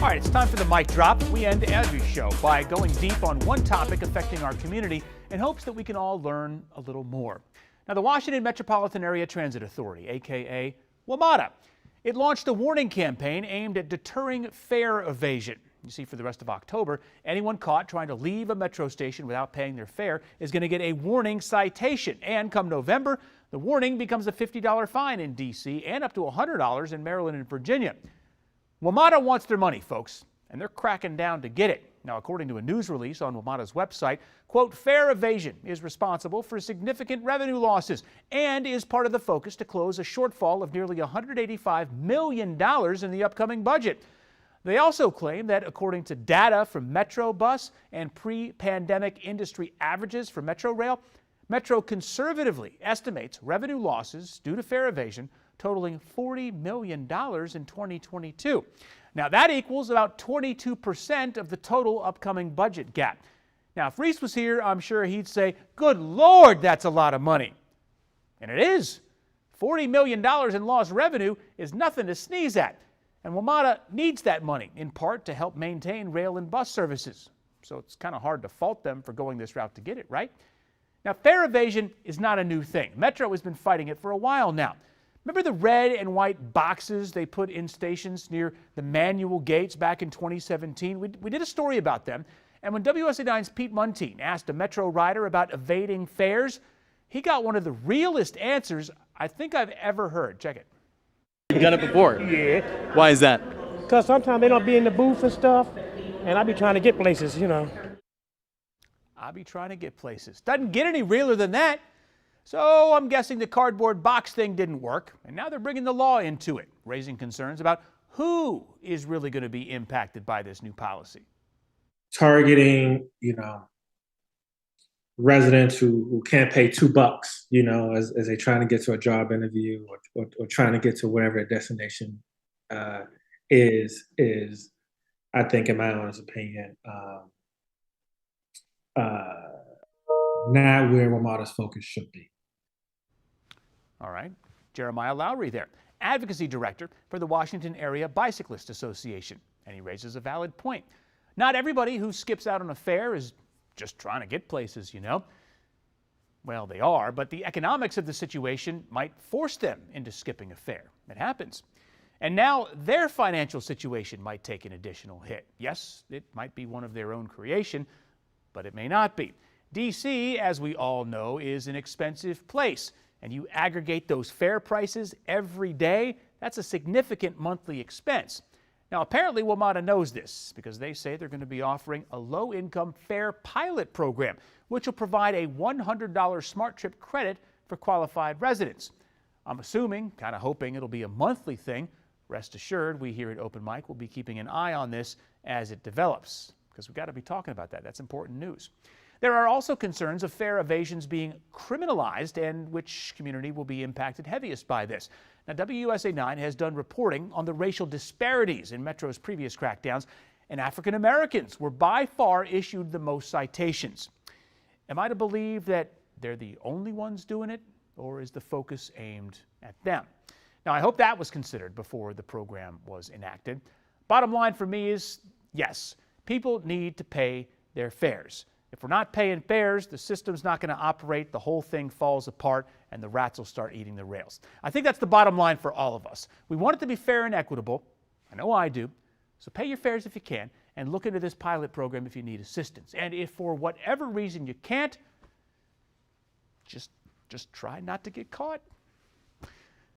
All right, it's time for the mic drop. We end every show by going deep on one topic affecting our community in hopes that we can all learn a little more. Now, the Washington Metropolitan Area Transit Authority, aka WMATA, it launched a warning campaign aimed at deterring fare evasion. You see, for the rest of October, anyone caught trying to leave a metro station without paying their fare is going to get a warning citation. And come November, the warning becomes a $50 fine in D.C. and up to $100 in Maryland and Virginia. WMATA wants their money, folks, and they're cracking down to get it. Now, according to a news release on WMATA's website, quote, fare evasion is responsible for significant revenue losses and is part of the focus to close a shortfall of nearly $185 million in the upcoming budget. They also claim that according to data from Metro Bus and pre-pandemic industry averages for Metro Rail, Metro conservatively estimates revenue losses due to fare evasion totaling $40 million in 2022. Now, that equals about 22% of the total upcoming budget gap. Now, if Reese was here, I'm sure he'd say, good Lord, that's a lot of money. And it is. $40 million in lost revenue is nothing to sneeze at. And WMATA needs that money, in part to help maintain rail and bus services. So it's kind of hard to fault them for going this route to get it, right? Now, fare evasion is not a new thing. Metro has been fighting it for a while now. Remember the red and white boxes they put in stations near the manual gates back in 2017? We did a story about them. And when WSA9's Pete Muntean asked a Metro rider about evading fares, he got one of the realest answers I think I've ever heard. Check it. You've done it before? Yeah. Why is that? Because sometimes they don't be in the booth and stuff, and I be trying to get places, you know. I be trying to get places. Doesn't get any realer than that. So I'm guessing the cardboard box thing didn't work, and now they're bringing the law into it, raising concerns about who is really going to be impacted by this new policy. Targeting, residents who can't pay $2, as they're trying to get to a job interview or trying to get to whatever their destination is, I think, in my honest opinion, not where WMATA's focus should be. All right. Jeremiah Lowry there, advocacy director for the Washington Area Bicyclist Association. And he raises a valid point. Not everybody who skips out on a fare is just trying to get places, Well, they are, but the economics of the situation might force them into skipping a fare. It happens. And now their financial situation might take an additional hit. Yes, it might be one of their own creation, but it may not be. D.C., as we all know, is an expensive place, and you aggregate those fare prices every day, that's a significant monthly expense. Now, apparently WMATA knows this because they say they're going to be offering a low-income fare pilot program, which will provide a $100 Smart Trip credit for qualified residents. I'm assuming, kind of hoping it'll be a monthly thing. Rest assured, we here at Open Mic will be keeping an eye on this as it develops, because we've got to be talking about that. That's important news. There are also concerns of fare evasions being criminalized and which community will be impacted heaviest by this. Now, WUSA9 has done reporting on the racial disparities in Metro's previous crackdowns, and African Americans were by far issued the most citations. Am I to believe that they're the only ones doing it, or is the focus aimed at them? Now, I hope that was considered before the program was enacted. Bottom line for me is, yes, people need to pay their fares. If we're not paying fares, the system's not going to operate, the whole thing falls apart, and the rats will start eating the rails. I think that's the bottom line for all of us. We want it to be fair and equitable. I know I do. So pay your fares if you can, and look into this pilot program if you need assistance. And if for whatever reason you can't, just try not to get caught.